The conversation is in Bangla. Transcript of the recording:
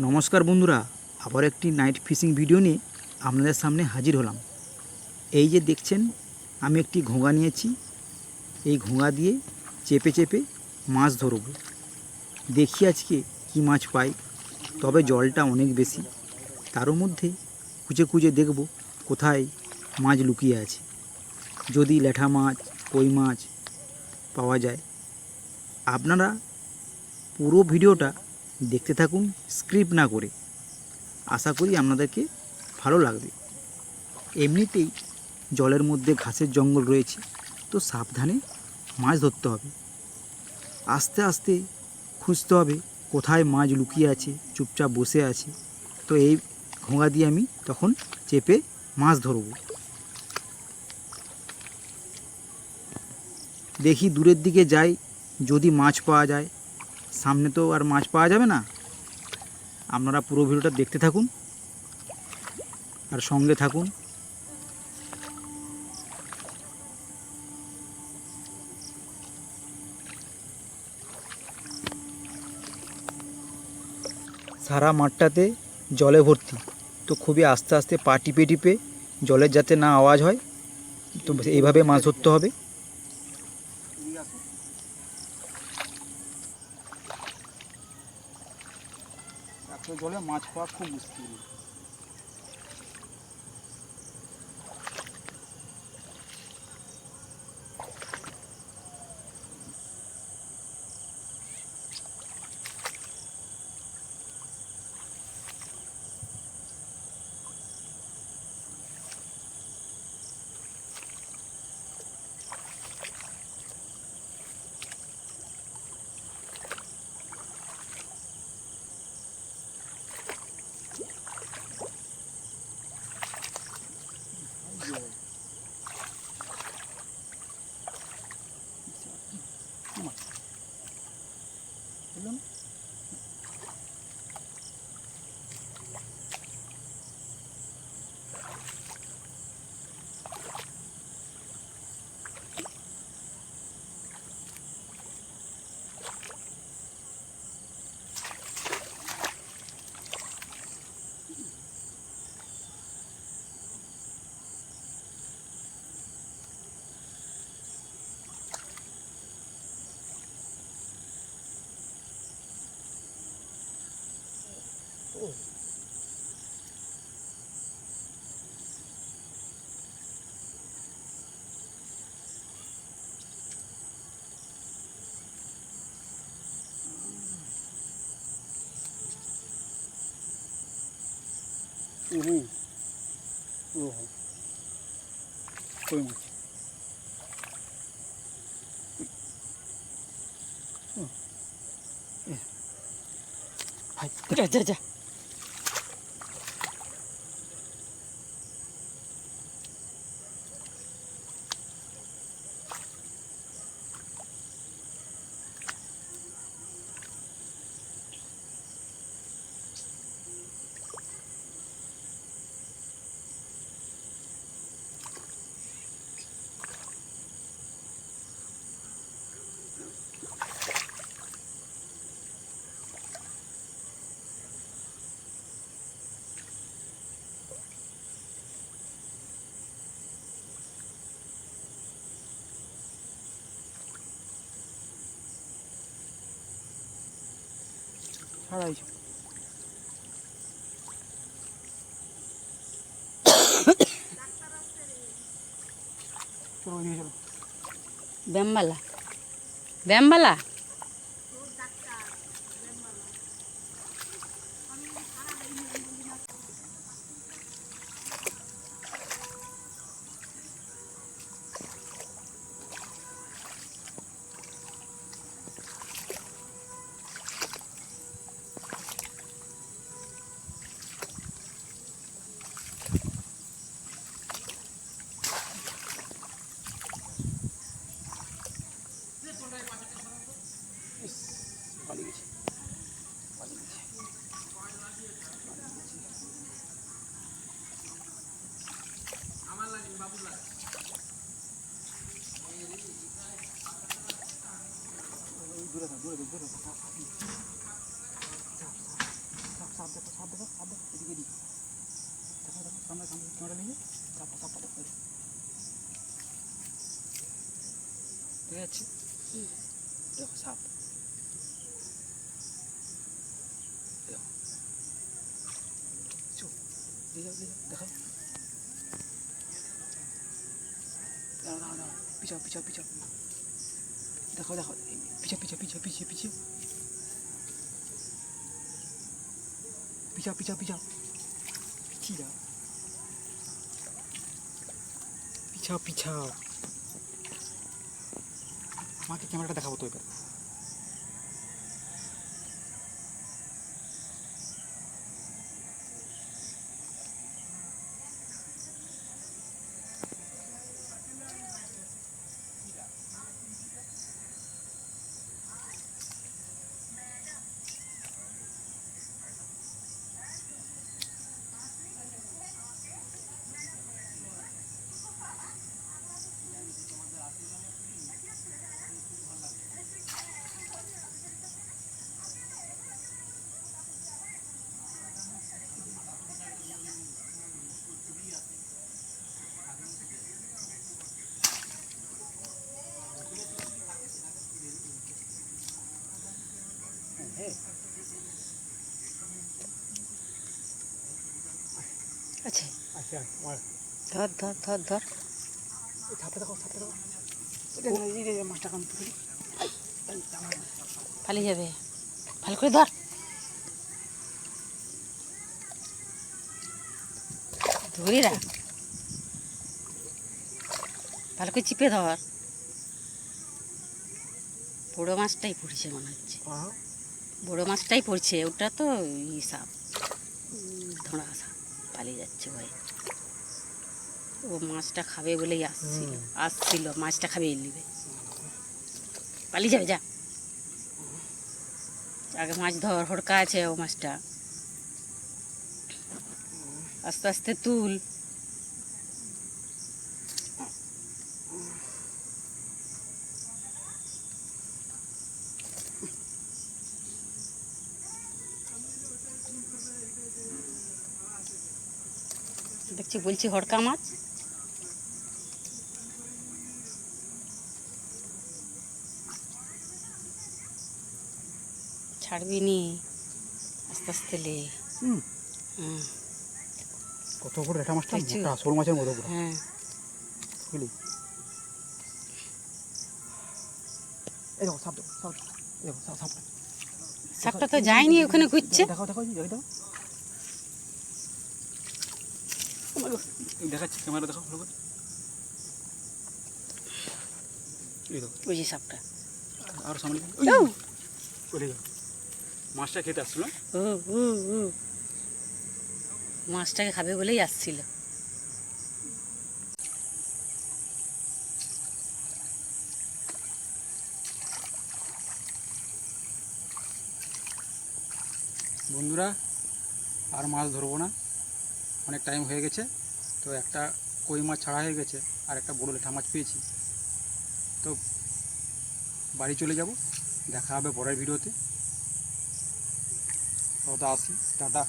নমস্কার বন্ধুরা, আবার একটি নাইট ফিশিং ভিডিও নিয়ে আপনাদের সামনে হাজির হলাম। এই যে দেখছেন, আমি একটি ঘোঙা নিয়েছি। এই ঘোঙা দিয়ে চেপে চেপে মাছ ধরব। দেখি আজকে কি মাছ পাই। তবে জলটা অনেক বেশি, তারও মধ্যে খুঁজে খুঁজে দেখব কোথায় মাছ লুকিয়ে আছে। যদি ল্যাঠা মাছ, কই মাছ পাওয়া যায়। আপনারা পুরো ভিডিওটা দেখতে থাকুন, স্ক্রিপ্ট না করে। আশা করি আপনাদেরকে ভালো লাগবে। এমনিতেই জলের মধ্যে ঘাসের জঙ্গল রয়েছে, তো সাবধানে মাছ ধরতে হবে। আস্তে আস্তে খুঁজতে হবে কোথায় মাছ লুকিয়ে আছে, চুপচাপ বসে আছে। তো এই ঘোঙা দিয়ে আমি তখন চেপে মাছ ধরব। দেখি দূরের দিকে যাই, যদি মাছ পাওয়া যায়। সামনে তো আর মাছ পাওয়া যাবে না। আপনারা পুরো ভিডিওটা দেখতে থাকুন আর সঙ্গে থাকুন। সারা মাঠটাতে জলে ভর্তি, তো খুবই আস্তে আস্তে পা টিপে টিপে জলের যাতে না আওয়াজ হয়, তো এইভাবে মাছ ধরতে হবে। এত জলে মাছ পাওয়া খুব মুশকিল। কই মাছ, যা যা যা। ছাড়াই চলো, চলো। ব্যামবালা ব্যামবালা দেখা যাচ্ছে, দেখো সাপ, দেখো চো, দেখো, দাঁড়াও দাঁড়াও দাঁড়াও, পিছাও পিছাও পিছাও, দেখো দেখো, পিছিয়ে পিছিয়ে পিছিয়ে পিছিয়ে পিছিয়ে পিছাও পিছাও পিছাও, পিছিয়ে যাও, পিছাও পিছাও। আমাকে ক্যামেরাটা দেখাবো তো এবার। আচ্ছা আচ্ছা, ধর ধর ধর ধর। ছাপটা দেখো, ছাপটা দেখো, দেখো এই মাছটা কাম করি, পালিয়ে যাবে, ভালো করে ধর। ধরি রাখ, ভালো করে চিপে ধর। বড়ো মাছটাই পড়ছে মনে হচ্ছে, বড়ো মাছটাই পড়ছে। ওটা তো সাপ, ধরা সাপ, পালিয়ে যাচ্ছে ভয়ে। ও মাছটা খাবে বলেই আসছিল মাছটা খাবে নিবে, পালিয়ে যাবে যা। আগে মাছ ধর, হড়কা আছে ও মাছটা, আস্তে আস্তে তুল। দেখছি বলছি হড়কা মাছ, ছাড়বি নি, আস্তে আস্তে লে। হ্যাঁ কত বড় রেটা মাছটা, দেখছি। মোটা শোল মাছের মতো পুরো, হ্যাঁ বুঝলি? এই দেখো সাপ, দেখো সাপ, দেখো সাপটা, সাপটা তো যায়নি, ওখানে ঘুরছে। দেখো দেখো এই দেখো, দেখাচ্ছি ক্যামেরা, দেখো ভালো করে, এই দেখো, ওই যে সাপটা, আরো সামনে চলে গেল। মাছটা খেতে আসছিল, ও ও ও মাছটাকে খাবে বলেই আসছিল। বন্ধুরা আর মাছ ধরবো না, অনেক টাইম হয়ে গেছে। তো একটা কই মাছ ছাড়া হয়ে গেছে, আর একটা বড় লেঠা মাছ পেয়েছি। তো বাড়ি চলে যাব, দেখা হবে পরের ভিডিওতে। তো আসি, টাটা।